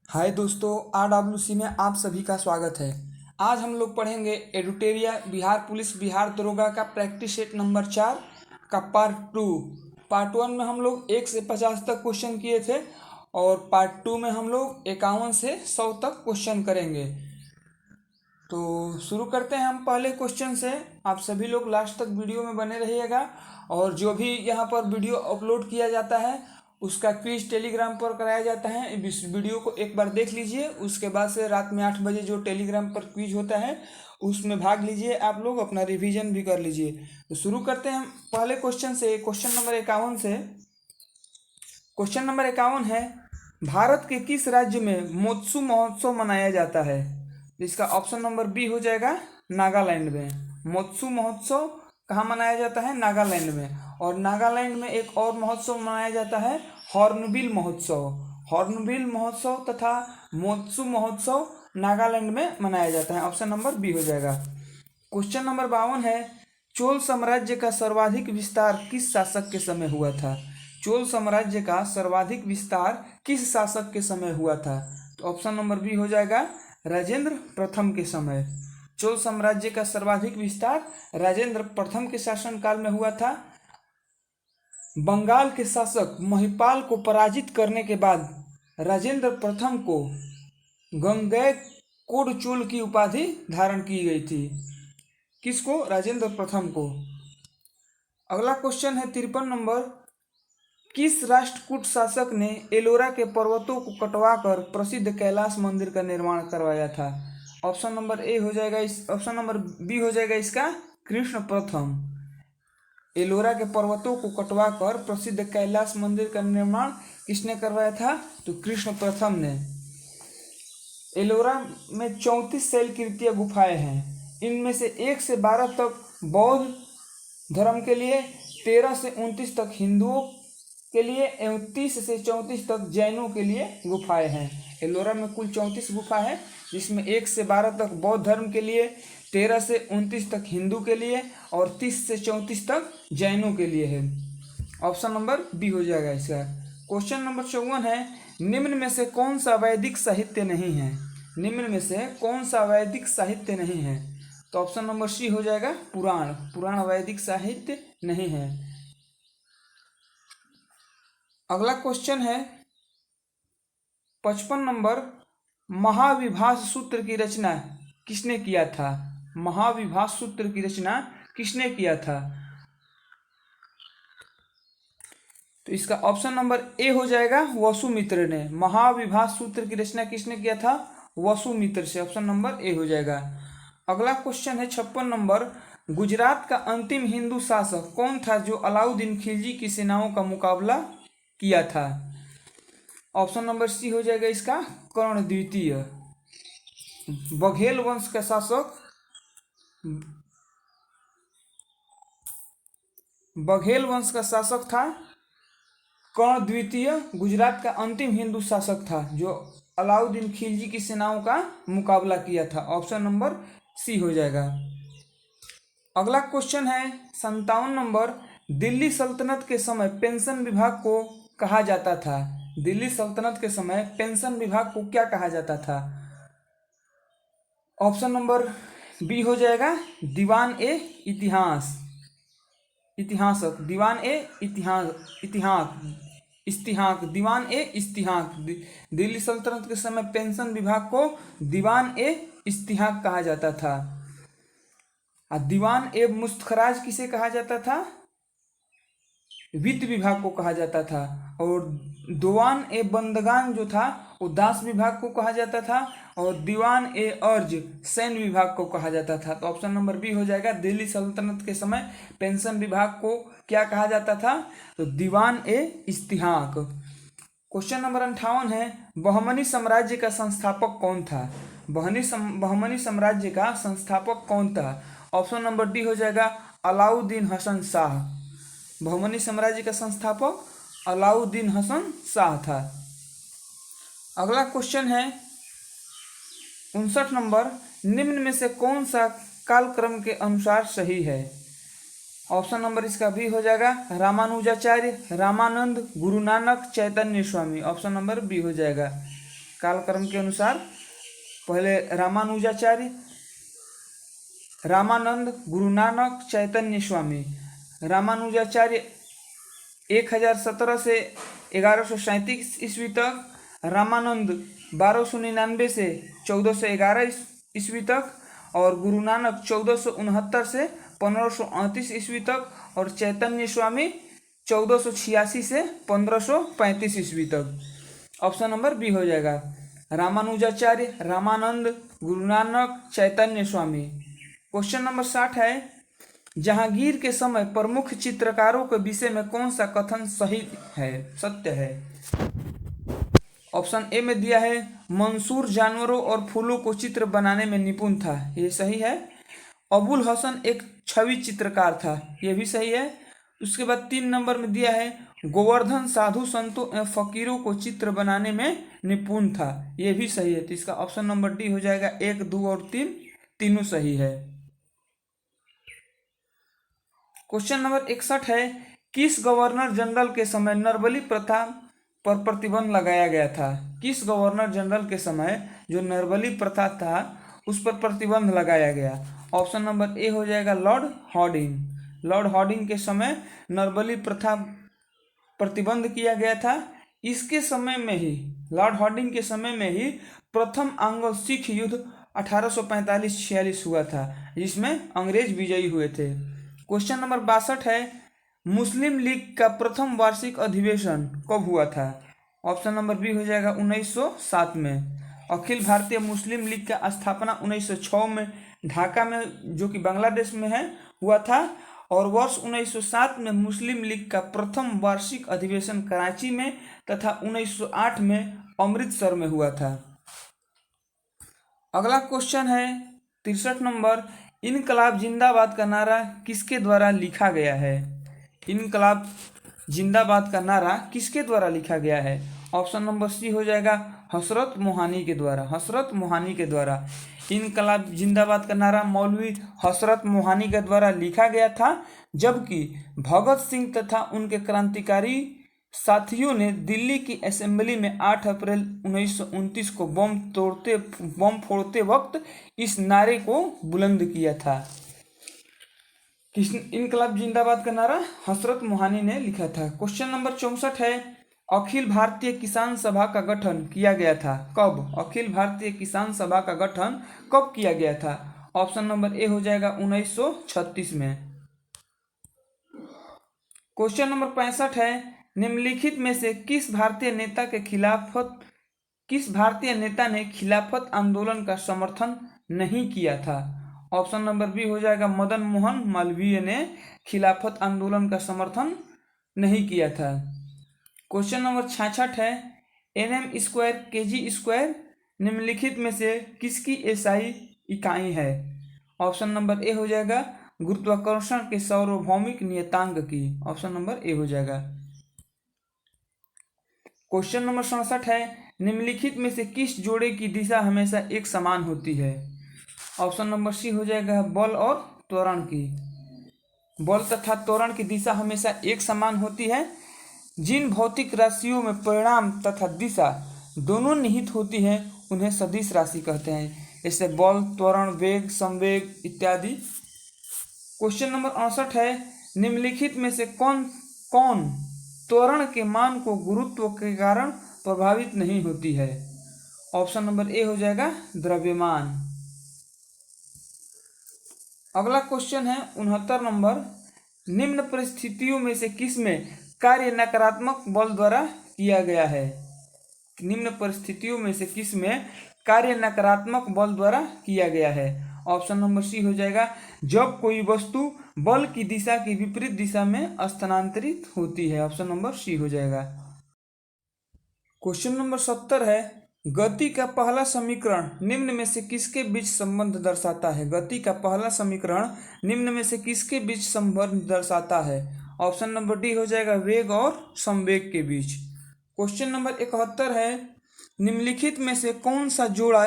हाय दोस्तों, RWC में आप सभी का स्वागत है। आज हम लोग पढ़ेंगे एडुटेरिया बिहार पुलिस बिहार दरोगा का प्रैक्टिस सेट नंबर 4 का पार्ट 2। पार्ट 1 में हम लोग 1 से 50 तक क्वेश्चन किए थे और पार्ट 2 में हम लोग 51 से 100 तक क्वेश्चन करेंगे। तो शुरू करते हैं हम पहले क्वेश्चन से। आप सभी लोग लास्ट तक वीडियो में बने रहिएगा और जो भी यहाँ पर वीडियो अपलोड किया जाता है उसका क्विज टेलीग्राम पर कराया जाता है। इस वीडियो को एक बार देख लीजिए, उसके बाद से रात में 8 बजे जो टेलीग्राम पर क्विज होता है उसमें भाग लीजिए, आप लोग अपना रिवीजन भी कर लीजिए। तो शुरू करते हैं हम पहले क्वेश्चन से, क्वेश्चन नंबर 51 से। क्वेश्चन नंबर 51 है, भारत के किस राज्य में मोत्सु महोत्सव मनाया जाता है? इसका ऑप्शन नंबर बी हो जाएगा नागालैंड में। मोत्सु महोत्सव कहाँ मनाया जाता है? नागालैंड में। और नागालैंड में एक और महोत्सव मनाया जाता है, हॉर्नबिल महोत्सव। हॉर्नबिल महोत्सव तथा मोत्सु महोत्सव नागालैंड में मनाया जाता है। ऑप्शन नंबर बी हो जाएगा। क्वेश्चन नंबर 52 है, चोल साम्राज्य का सर्वाधिक विस्तार किस शासक के समय हुआ था? चोल साम्राज्य का सर्वाधिक विस्तार किस शासक के समय हुआ था? तो ऑप्शन नंबर बी हो जाएगा राजेंद्र प्रथम के समय। चोल साम्राज्य का सर्वाधिक विस्तार राजेंद्र प्रथम के शासनकाल में हुआ था। बंगाल के शासक महिपाल को पराजित करने के बाद राजेंद्र प्रथम को गंगैकोंड चोल की उपाधि धारण की गई थी। किसको? राजेंद्र प्रथम को। अगला क्वेश्चन है 53 नंबर, किस राष्ट्रकूट शासक ने एलोरा के पर्वतों को कटवाकर प्रसिद्ध कैलाश मंदिर का निर्माण करवाया था? ऑप्शन नंबर ए हो जाएगा ऑप्शन नंबर बी हो जाएगा इसका कृष्ण प्रथम। एलोरा के पर्वतों को कटवाकर प्रसिद्ध कैलाश मंदिर का निर्माण किसने करवाया था? तो कृष्ण प्रथम ने। एलोरा में 34 शैलकृतीय गुफाएं हैं। इनमें से 1 से 12 तक बौद्ध धर्म के लिए, 13 से 29 तक हिंदुओं के लिए एवं 30 से 34 तक जैनों के लिए गुफाएं हैं। एलोरा में कुल 34 गुफा है, जिसमें 1 से 12 तक बौद्ध धर्म के लिए, 13 से 29 तक हिंदू के लिए और 30 से 34 तक जैनों के लिए है। ऑप्शन नंबर बी हो जाएगा इसका। क्वेश्चन नंबर 54 है, निम्न में से कौन सा वैदिक साहित्य नहीं है? निम्न में से कौन सा वैदिक साहित्य नहीं है? तो ऑप्शन नंबर सी हो जाएगा पुराण। पुराण वैदिक साहित्य नहीं है। अगला क्वेश्चन है 55 नंबर, महाविभास सूत्र की रचना किसने किया था? महाविभास सूत्र की रचना किसने किया था? तो इसका ऑप्शन नंबर ए हो जाएगा वसुमित्र ने। महाविभास सूत्र की रचना किसने किया था? वसुमित्र से। ऑप्शन नंबर ए हो जाएगा। अगला क्वेश्चन है 56 नंबर, गुजरात का अंतिम हिंदू शासक कौन था जो अलाउद्दीन खिलजी की सेनाओं का मुकाबला किया था? ऑप्शन नंबर सी हो जाएगा इसका कर्ण द्वितीय। बघेल वंश का शासक बघेल वंश का शासक था कर्ण द्वितीय। गुजरात का अंतिम हिंदू शासक था जो अलाउद्दीन खिलजी की सेनाओं का मुकाबला किया था। ऑप्शन नंबर सी हो जाएगा। अगला क्वेश्चन है 57 नंबर, दिल्ली सल्तनत के समय पेंशन विभाग को कहा जाता था? दिल्ली सल्तनत के समय पेंशन विभाग को क्या कहा जाता था? ऑप्शन नंबर बी हो जाएगा दीवान ए इतिहास। इतिहासक, दीवान ए इतिहास, इस्तिहाक, दीवान ए इस्तिहाक। दिल्ली सल्तनत के समय पेंशन विभाग को दीवान ए इस्तिहाक कहा जाता था। दीवान ए मुस्तखराज किसे कहा जाता था? वित्त विभाग को कहा जाता था। और दीवान ए बंदगान जो था वो दास विभाग को कहा जाता था। और दीवान ए अर्ज सैन्य विभाग को कहा जाता था। तो ऑप्शन नंबर बी हो जाएगा, दिल्ली सल्तनत के समय पेंशन विभाग को क्या कहा जाता था? तो दीवान ए इस्तिहाक। क्वेश्चन नंबर 58 है, बहमनी साम्राज्य का संस्थापक कौन था? बहमनी साम्राज्य का संस्थापक कौन था? ऑप्शन नंबर डी हो जाएगा अलाउद्दीन हसन शाह। बहमनी साम्राज्य का संस्थापक अलाउद्दीन हसन शाह था। अगला क्वेश्चन है 59 नंबर, निम्न में से कौन सा कालक्रम के अनुसार सही है? ऑप्शन नंबर इसका बी हो जाएगा रामानुजाचार्य, रामानंद, गुरु नानक, चैतन्य स्वामी। ऑप्शन नंबर बी हो जाएगा। कालक्रम के अनुसार पहले रामानुजाचार्य, रामानंद, गुरु नानक, चैतन्य स्वामी। रामानुजाचार्य 1017 से 1137 ईस्वी तक, रामानंद 1299 से 1411 ईस्वी तक, और गुरु नानक 1469 से 1538 ईस्वी तक, और चैतन्य स्वामी 1486 से 1535 ईस्वी तक। ऑप्शन नंबर बी हो जाएगा रामानुजाचार्य, रामानंद, गुरु नानक, चैतन्य स्वामी। क्वेश्चन नंबर 60 है, जहांगीर के समय प्रमुख चित्रकारों के विषय में कौन सा कथन सही है, सत्य है? ऑप्शन ए में दिया है मंसूर जानवरों और फूलों को चित्र बनाने में निपुण था, ये सही है। अबुल हसन एक छवि चित्रकार था, यह भी सही है। उसके बाद 3 नंबर में दिया है गोवर्धन साधु संतों एवं फकीरों को चित्र बनाने में निपुण था, यह भी सही है। तो इसका ऑप्शन नंबर डी हो जाएगा, 1, 2 और 3 तीनों सही है। क्वेश्चन नंबर 61 है, किस गवर्नर जनरल के समय नरबली प्रथा पर प्रतिबंध लगाया गया था? किस गवर्नर जनरल के समय जो नरबली प्रथा था उस पर प्रतिबंध लगाया गया? ऑप्शन नंबर ए हो जाएगा लॉर्ड हॉर्डिंग। लॉर्ड हॉर्डिंग के समय नरबली प्रथा प्रतिबंध किया गया था। इसके समय में ही, लॉर्ड हॉर्डिंग के समय में ही प्रथम एंग्लो सिख युद्ध 1845-46 हुआ था, जिसमें अंग्रेज विजयी हुए थे। क्वेश्चन नंबर 62 है, मुस्लिम लीग का प्रथम वार्षिक अधिवेशन कब हुआ था? ऑप्शन नंबर बी हो जाएगा 1907 में। अखिल भारतीय मुस्लिम लीग का स्थापना 1906 में ढाका में, जो कि बांग्लादेश में है, हुआ था, और वर्ष 1907 में मुस्लिम लीग का प्रथम वार्षिक अधिवेशन कराची में तथा 1908 में अमृतसर में हुआ था। अगला क्वेश्चन है 63 नंबर, इनकलाब जिंदाबाद का नारा किसके द्वारा लिखा गया है? इनकलाब जिंदाबाद का नारा किसके द्वारा लिखा गया है? ऑप्शन नंबर सी हो जाएगा हसरत मोहानी के द्वारा। हसरत मोहानी के द्वारा इनकलाब जिंदाबाद का नारा मौलवी हसरत मोहानी के द्वारा लिखा गया था, जबकि भगत सिंह तथा उनके क्रांतिकारी साथियों ने दिल्ली की असेंबली में 8 अप्रैल 1929 को बम फोड़ते वक्त इस नारे को बुलंद किया था। इनकलाब जिंदाबाद का नारा हसरत मोहानी ने लिखा था। क्वेश्चन नंबर 64 है, अखिल भारतीय किसान सभा का गठन किया गया था कब? अखिल भारतीय किसान सभा का गठन कब किया गया था? ऑप्शन नंबर ए हो जाएगा 1936 में। क्वेश्चन नंबर 65 है, निम्नलिखित में से किस भारतीय नेता ने खिलाफत आंदोलन का समर्थन नहीं किया था? ऑप्शन नंबर बी हो जाएगा मदन मोहन मालवीय ने खिलाफत आंदोलन का समर्थन नहीं किया था। क्वेश्चन नंबर 66 है, nm स्क्वायर kg स्क्वायर निम्नलिखित में से किसकी एसआई इकाई है? ऑप्शन नंबर ए हो जाएगा गुरुत्वाकर्षण के सार्वभौमिक नियतांक की। ऑप्शन नंबर ए हो जाएगा। क्वेश्चन नंबर 67 है, निम्नलिखित में से किस जोड़े की दिशा हमेशा एक समान होती है? ऑप्शन नंबर सी हो जाएगा बल और त्वरण की। बल तथा त्वरण की दिशा हमेशा एक समान होती है। जिन भौतिक राशियों में परिणाम तथा दिशा दोनों निहित होती हैं उन्हें सदिश राशि कहते हैं, जैसे बल, त्वरण, वेग, संवेग इत्यादि। क्वेश्चन नंबर 68 है, निम्नलिखित में से कौन त्वरण के मान को गुरुत्व के कारण प्रभावित नहीं होती है? ऑप्शन नंबर ए हो जाएगा द्रव्यमान। अगला क्वेश्चन है 69 नंबर, निम्न परिस्थितियों में से किसमें कार्य नकारात्मक बल द्वारा किया गया है? निम्न परिस्थितियों में से किसमें कार्य नकारात्मक बल द्वारा किया गया है? ऑप्शन नंबर सी हो जाएगा जब कोई वस्तु बल की दिशा की विपरीत दिशा में स्थानांतरित होती है। ऑप्शन नंबर सी हो जाएगा। क्वेश्चन नंबर 70 है, गति का पहला समीकरण निम्न में से किसके बीच संबंध दर्शाता है? गति का पहला समीकरण निम्न में से किसके बीच संबंध दर्शाता है? ऑप्शन नंबर डी हो जाएगा वेग और संवेग के बीच। क्वेश्चन नंबर 71 है, निम्नलिखित में से कौन सा जोड़ा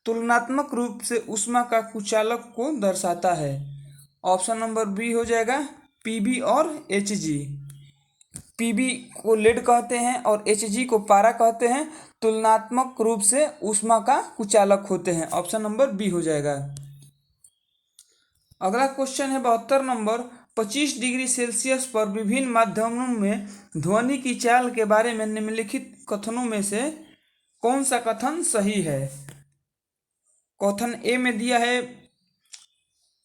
तुलनात्मक रूप से ऊष्मा का कुचालक को दर्शाता है? ऑप्शन नंबर बी हो जाएगा पीबी और एचजी। पीबी को लेड कहते हैं और एचजी को पारा कहते हैं, तुलनात्मक रूप से ऊष्मा का कुचालक होते हैं। ऑप्शन नंबर बी हो जाएगा। अगला क्वेश्चन है 72 नंबर, 25 डिग्री सेल्सियस पर विभिन्न माध्यमों में ध्वनि की चाल के बारे में निम्नलिखित कथनों में से कौन सा कथन सही है? कथन ए में दिया है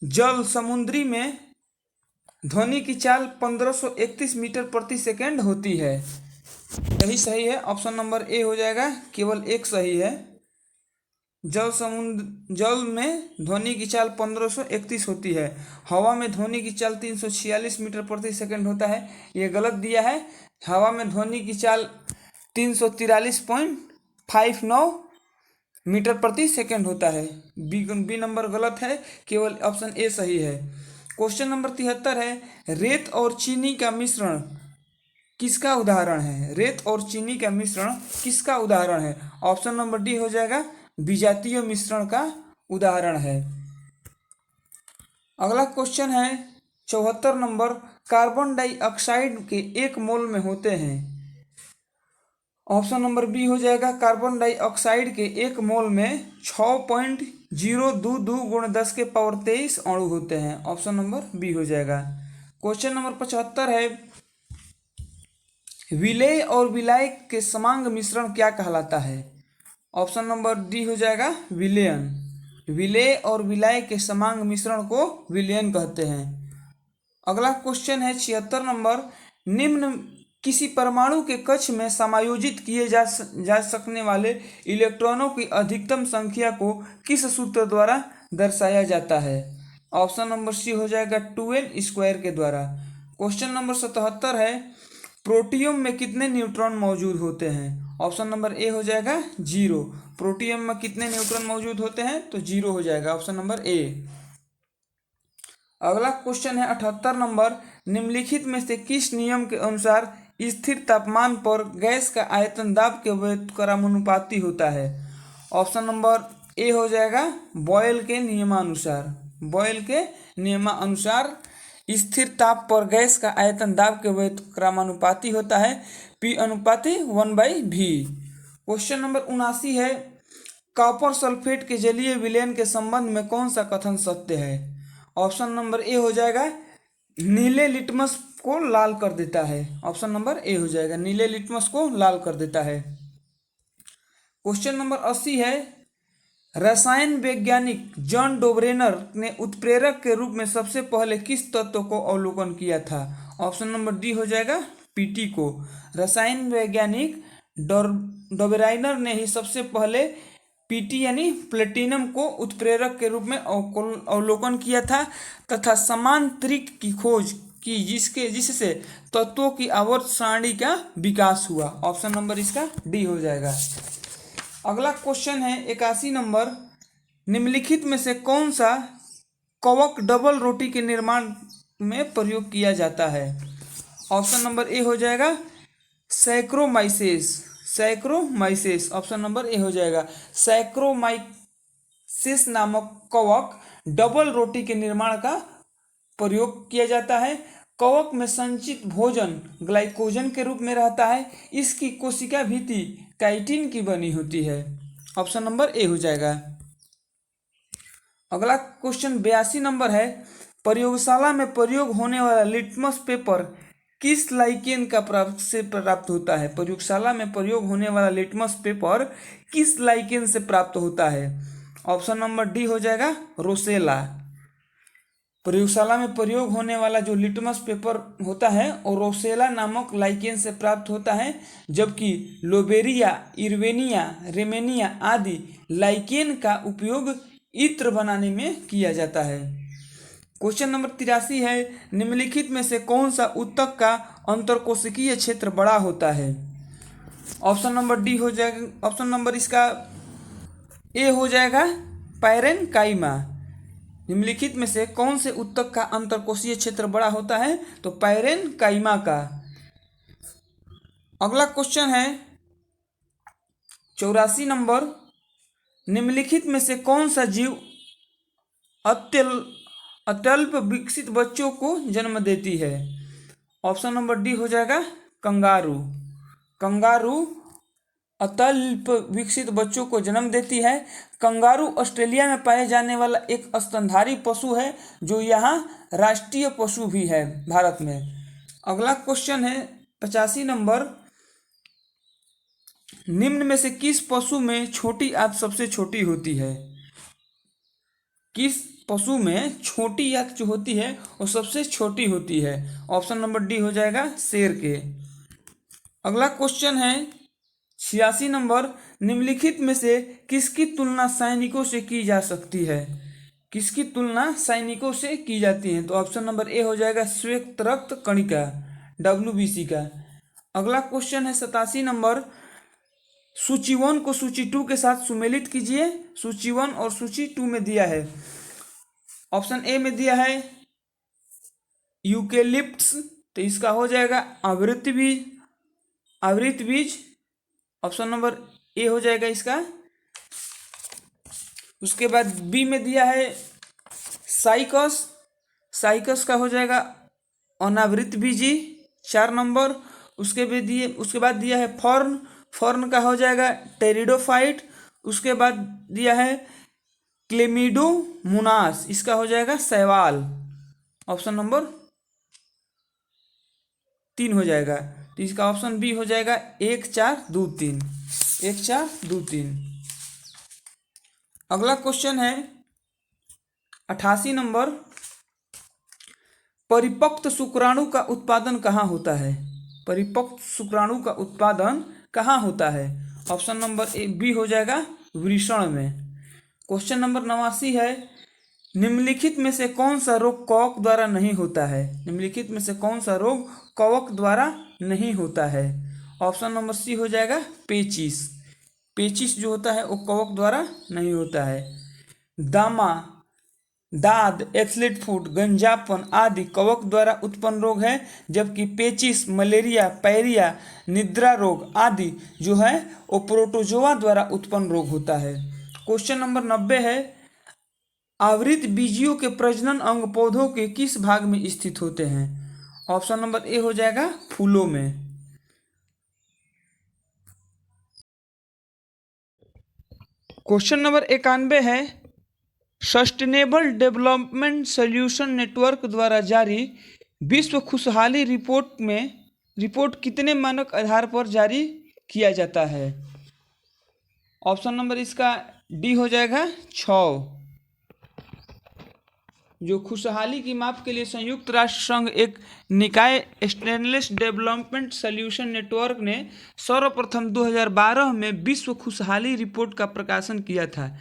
जल समुद्री में ध्वनि की चाल 1531 मीटर प्रति सेकंड होती है। यही सही है, ऑप्शन नंबर ए हो जाएगा, केवल एक सही है। जल में ध्वनि की चाल 1531 होती है। हवा में ध्वनि की चाल 346 मीटर प्रति सेकंड होता है, ये गलत दिया है। हवा में ध्वनि की चाल 343.59 मीटर प्रति सेकंड होता है। बी नंबर गलत है, केवल ऑप्शन ए सही है। क्वेश्चन नंबर 73 है, रेत और चीनी का मिश्रण किसका उदाहरण है? रेत और चीनी का मिश्रण किसका उदाहरण है? ऑप्शन नंबर डी हो जाएगा, विजातीय मिश्रण का उदाहरण है। अगला क्वेश्चन है 74 नंबर, कार्बन डाइऑक्साइड के 1 मोल में होते हैं। ऑप्शन नंबर बी हो जाएगा, कार्बन डाइऑक्साइड के 1 मोल में 6.022 × 10⁻23 अणु होते हैं। ऑप्शन नंबर बी हो जाएगा। क्वेश्चन नंबर 75 है, विलेय और विलायक के समांग मिश्रण क्या कहलाता है? ऑप्शन नंबर डी हो जाएगा, विलयन। विलेय और विलाय के समांग मिश्रण को विलयन कहते हैं। अगला क्वेश्चन है 76 नंबर, निम्न किसी परमाणु के कक्ष में समायोजित किए जा सकने वाले इलेक्ट्रॉनों की अधिकतम संख्या को किस सूत्र द्वारा दर्शाया जाता है? ऑप्शन नंबर सी हो जाएगा, 2n² के द्वारा। क्वेश्चन नंबर 77 है, प्रोटियम में कितने न्यूट्रॉन मौजूद होते हैं? ऑप्शन नंबर ए हो जाएगा, 0। प्रोटियम में कितने न्यूट्रॉन मौजूद होते हैं? तो 0 हो जाएगा, ऑप्शन नंबर ए। अगला क्वेश्चन है 78 नंबर, निम्नलिखित में से किस नियम के अनुसार स्थिर तापमान पर गैस का आयतन दाब के व्युत्क्रमानुपाती होता है? ऑप्शन नंबर ए हो जाएगा, बॉयल के नियमानुसार। बॉयल के नियमानुसार स्थिर ताप पर गैस का आयतन दाब के व्युत्क्रमानुपाती होता है, P/1/V। क्वेश्चन नंबर 79 है, कॉपर सल्फेट के जलीय विलयन के संबंध में कौन सा कथन सत्य है? ऑप्शन नंबर ए हो जाएगा, नीले लिटमस को लाल कर देता है। ऑप्शन नंबर ए हो जाएगा, नीले लिटमस को लाल कर देता है। क्वेश्चन नंबर 80 है, रसायन वैज्ञानिक जॉन डोब्रेनर ने उत्प्रेरक के रूप में सबसे पहले किस तत्व को अवलोकन किया था? ऑप्शन नंबर डी हो जाएगा, पीटी को। रसायन वैज्ञानिक डोब्रेनर ने ही सबसे पहले पीटी यानी प्लेटिनम को उत्प्रेरक के रूप में अवलोकन किया था तथा समान त्रिक की खोज की, जिससे तत्वों की आवर्त सारणी का विकास हुआ। ऑप्शन नंबर इसका डी हो जाएगा। अगला क्वेश्चन है 81 नंबर, निम्नलिखित में से कौन सा कवक डबल रोटी के निर्माण में प्रयोग किया जाता है? ऑप्शन नंबर ए हो जाएगा, सैक्रोमाइसेस। सैक्रोमाइसेस, ऑप्शन नंबर ए हो जाएगा। सैक्रोमाइसेस नामक कवक डबल रोटी के निर्माण का प्रयोग किया जाता है। कवक में संचित भोजन ग्लाइकोजन के रूप में रहता है। इसकी कोशिका भित्ति काइटिन की बनी होती है। ऑप्शन नंबर ए हो जाएगा। अगला क्वेश्चन 82 नंबर है, प्रयोगशाला में प्रयोग होने वाला लिटमस पेपर किस लाइकेन का प्राप्त होता है? प्रयोगशाला में प्रयोग होने वाला लिटमस पेपर किस लाइकेन से प्राप्त होता है? ऑप्शन नंबर डी हो जाएगा, रोसेला। प्रयोगशाला में प्रयोग होने वाला जो लिटमस पेपर होता है और रोसेला नामक लाइकेन से प्राप्त होता है, जबकि लोबेरिया, इर्वेनिया, रेमेनिया आदि लाइकेन का उपयोग इत्र बनाने में किया जाता है। क्वेश्चन नंबर 83 है, निम्नलिखित में से कौन सा ऊतक का अंतरकोशिकीय क्षेत्र बड़ा होता है? ऑप्शन नंबर डी हो जाएगा, ऑप्शन नंबर इसका ए हो जाएगा, पैरेन्काइमा। निम्नलिखित में से कौन से ऊतक का अंतरकोशीय क्षेत्र बड़ा होता है? तो पैरेन्काइमा का। अगला क्वेश्चन है 84 नंबर, निम्नलिखित में से कौन सा जीव अत्यल्प विकसित बच्चों को जन्म देती है? ऑप्शन नंबर डी हो जाएगा, कंगारू। कंगारू अत्यल्प विकसित बच्चों को जन्म देती है। कंगारू ऑस्ट्रेलिया में पाए जाने वाला एक स्तनधारी पशु है जो यहाँ राष्ट्रीय पशु भी है भारत में। अगला क्वेश्चन है 85 नंबर, निम्न में से किस पशु में छोटी आंत सबसे छोटी होती है? किस पशु में छोटी आंत जो होती है वो सबसे छोटी होती है? ऑप्शन नंबर डी हो जाएगा शेर के। अगला क्वेश्चन है 86 नंबर, निम्नलिखित में से किसकी तुलना सैनिकों से की जा सकती है? किसकी तुलना सैनिकों से की जाती है? तो ऑप्शन नंबर ए हो जाएगा श्वेत रक्त कणिका, WBC का। अगला क्वेश्चन है 87 नंबर, सूची 1 को सूची 2 के साथ सुमेलित कीजिए। सूची 1 और सूची 2 में दिया है, ऑप्शन ए में दिया है यूकेलिप्टस, तो इसका हो जाएगा आवृत बीज, आवृत बीज। ऑप्शन नंबर ए हो जाएगा इसका। उसके बाद बी में दिया है साइकस, साइकस का हो जाएगा अनावृत बीजी, 4 नंबर। उसके बाद दिया है फॉर्न, फॉर्न का हो जाएगा टेरिडोफाइट। उसके बाद दिया है क्लेमिडोमोनास, इसका हो जाएगा शैवाल। ऑप्शन नंबर 3 हो जाएगा, तो इसका ऑप्शन बी हो जाएगा 1 4 2 3, 1 4 2 3। अगला क्वेश्चन है 88 नंबर, परिपक्व शुक्राणु का उत्पादन कहाँ होता है? परिपक्व शुक्राणु का उत्पादन कहाँ होता है? ऑप्शन नंबर ए बी हो जाएगा वृषण में। क्वेश्चन नंबर 89 है, निम्नलिखित में से कौन सा रोग कवक द्वारा नहीं होता है? निम्नलिखित में से कौन सा रोग कवक द्वारा नहीं होता है? ऑप्शन नंबर सी हो जाएगा पेचिस। पेचिस जो होता है वो कवक द्वारा नहीं होता है। दामा, दाद, एथलीट फुट, गंजापन आदि कवक द्वारा उत्पन्न रोग है, जबकि पेचिस, मलेरिया, पायरिया, निद्रा रोग आदि जो है वो प्रोटोजोआ द्वारा उत्पन्न रोग होता है। क्वेश्चन नंबर 90 है, आवृत बीजियों के प्रजनन अंग पौधों के किस भाग में स्थित होते हैं? ऑप्शन नंबर ए हो जाएगा फूलों में। क्वेश्चन नंबर 91 है, सस्टेनेबल डेवलपमेंट सॉल्यूशन नेटवर्क द्वारा जारी विश्व खुशहाली रिपोर्ट कितने मानक आधार पर जारी किया जाता है? ऑप्शन नंबर इसका डी हो जाएगा 6। जो खुशहाली की माप के लिए संयुक्त राष्ट्र संघ एक निकाय स्टेनलेस डेवलपमेंट सॉल्यूशन नेटवर्क ने सर्वप्रथम 2012 में विश्व खुशहाली रिपोर्ट का प्रकाशन किया था।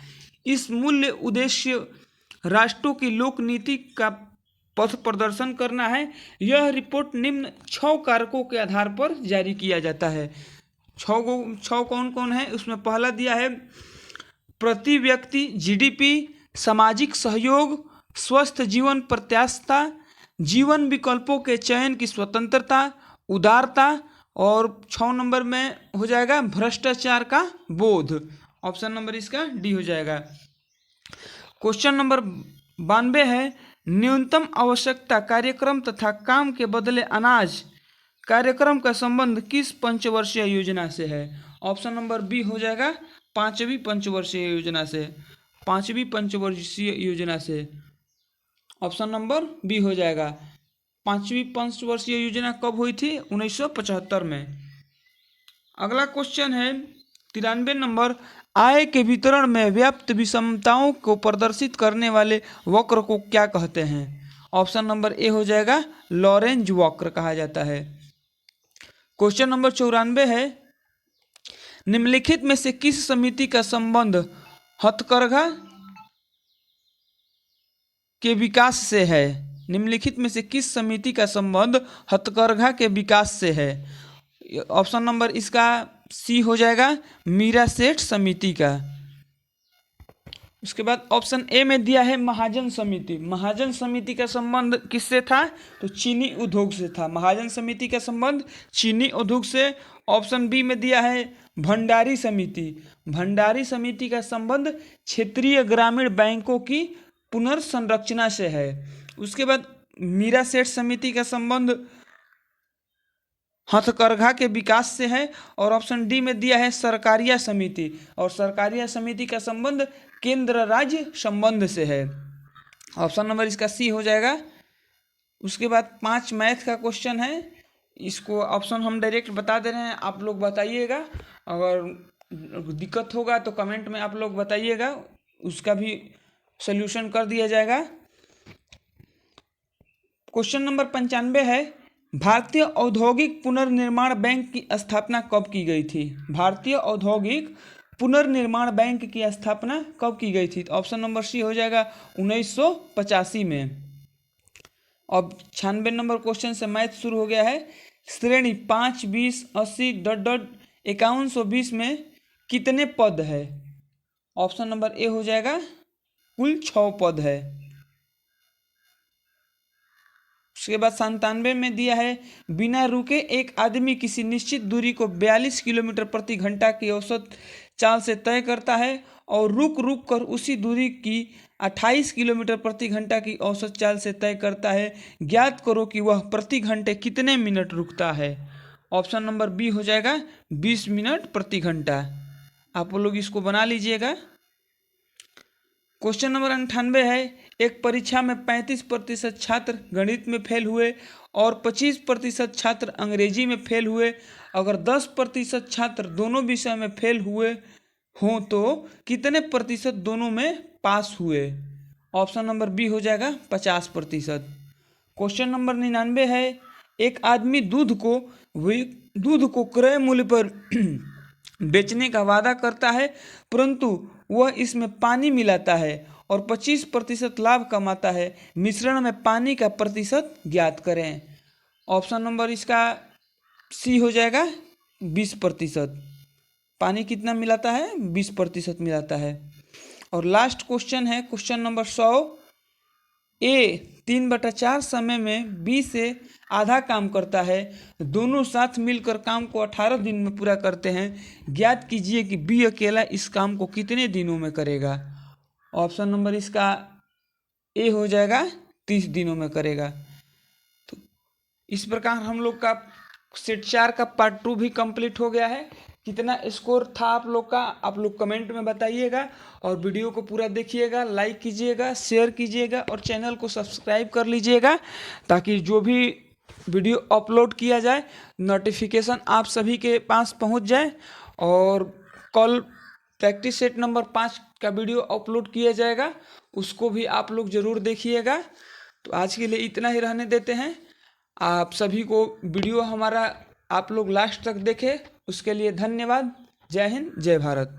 इस मूल्य उद्देश्य राष्ट्रों की लोक नीति का पथ प्रदर्शन करना है। यह रिपोर्ट निम्न 6 कारकों के आधार पर जारी किया जाता है। 6 कौन कौन है? उसमें पहला दिया है प्रति व्यक्ति GDP, सामाजिक सहयोग, स्वस्थ जीवन प्रत्याशा, जीवन विकल्पों के चयन की स्वतंत्रता, उदारता, और 6 नंबर में हो जाएगा भ्रष्टाचार का बोध। ऑप्शन नंबर इसका डी हो जाएगा। क्वेश्चन नंबर 92 है, न्यूनतम आवश्यकता कार्यक्रम तथा काम के बदले अनाज कार्यक्रम का संबंध किस पंचवर्षीय योजना से है? ऑप्शन नंबर बी हो जाएगा 5वीं पंचवर्षीय योजना से, 5वीं पंचवर्षीय योजना से। ऑप्शन नंबर बी हो जाएगा। 5वीं पंचवर्षीय योजना कब हुई थी? 1975 में। अगला क्वेश्चन है 93 नंबर, आय के वितरण में व्याप्त विषमताओं को प्रदर्शित करने वाले वक्र को क्या कहते हैं? ऑप्शन नंबर ए हो जाएगा लॉरेंज वक्र कहा जाता है। क्वेश्चन नंबर 94 है, निम्नलिखित में से किस समिति का संबंध हथकरघा के विकास से है? निम्नलिखित में से किस समिति का संबंध हथकरघा के विकास से है? ऑप्शन नंबर इसका सी हो जाएगा मीरा सेठ समिति का। उसके बाद ऑप्शन ए में दिया है महाजन समिति। महाजन समिति का संबंध किससे था? तो चीनी उद्योग से था। महाजन समिति का संबंध चीनी उद्योग से। ऑप्शन बी में दिया है भंडारी समिति। भंडारी समिति का संबंध क्षेत्रीय ग्रामीण बैंकों की पुनर्संरचना से है। उसके बाद मीरा सेठ समिति का संबंध हथकरघा के विकास से है। और ऑप्शन डी में दिया है सरकारिया समिति, और सरकारिया समिति का संबंध केंद्र राज्य संबंध से है। ऑप्शन नंबर इसका सी हो जाएगा। उसके बाद 5 मैथ का क्वेश्चन है, इसको ऑप्शन हम डायरेक्ट बता दे रहे हैं, आप लोग बताइएगा। अगर दिक्कत होगा तो कमेंट में आप लोग बताइएगा, उसका भी सल्यूशन कर दिया जाएगा। क्वेश्चन नंबर 95 है, भारतीय औद्योगिक पुनर्निर्माण बैंक की स्थापना कब की गई थी? भारतीय औद्योगिक पुनर्निर्माण बैंक की स्थापना कब की गई थी? तो ऑप्शन नंबर सी हो जाएगा 1985 में। अब 96 नंबर क्वेश्चन से मैथ शुरू हो गया है। श्रेणी 5, 20, 80 ... 5120 में कितने पद है? ऑप्शन नंबर ए हो जाएगा कुल 6 पद है। उसके बाद 97 में दिया है, बिना रुके एक आदमी किसी निश्चित दूरी को 42 किलोमीटर प्रति घंटा की औसत चाल से तय करता है और रुक रुक कर उसी दूरी की 28 किलोमीटर प्रति घंटा की औसत चाल से तय करता है। ज्ञात करो कि वह प्रति घंटे कितने मिनट रुकता है? ऑप्शन नंबर बी हो जाएगा 20 मिनट प्रति घंटा। आप लोग इसको बना लीजिएगा। क्वेश्चन नंबर 98 है, एक परीक्षा में 35% छात्र गणित में फेल हुए और 25% छात्र अंग्रेजी में फेल हुए। अगर 10% छात्र दोनों विषय में फेल हुए हों तो कितने प्रतिशत दोनों में पास हुए? ऑप्शन नंबर बी हो जाएगा 50%। क्वेश्चन नंबर 99 है, एक आदमी दूध को क्रय मूल्य पर बेचने का वादा करता है, परंतु वह इसमें पानी मिलाता है और 25% लाभ कमाता है। मिश्रण में पानी का प्रतिशत ज्ञात करें। ऑप्शन नंबर इसका सी हो जाएगा 20%। पानी कितना मिलाता है? 20% मिलाता है। और लास्ट क्वेश्चन है क्वेश्चन नंबर 100, ए 3/4 समय में बी से आधा काम करता है, दोनों साथ मिलकर काम को 18 दिन में पूरा करते हैं। ज्ञात कीजिए कि बी अकेला इस काम को कितने दिनों में करेगा? ऑप्शन नंबर इसका ए हो जाएगा 30 दिनों में करेगा। तो इस प्रकार हम लोग का सेट 4 का पार्ट 2 भी कंप्लीट हो गया है। कितना स्कोर था आप लोग का, आप लोग कमेंट में बताइएगा। और वीडियो को पूरा देखिएगा, लाइक कीजिएगा, शेयर कीजिएगा और चैनल को सब्सक्राइब कर लीजिएगा, ताकि जो भी वीडियो अपलोड किया जाए नोटिफिकेशन आप सभी के पास पहुंच जाए। और कल प्रैक्टिस सेट नंबर 5 का वीडियो अपलोड किया जाएगा, उसको भी आप लोग ज़रूर देखिएगा। तो आज के लिए इतना ही रहने देते हैं। आप सभी को वीडियो हमारा आप लोग लास्ट तक देखें, उसके लिए धन्यवाद। जय हिंद, जय भारत।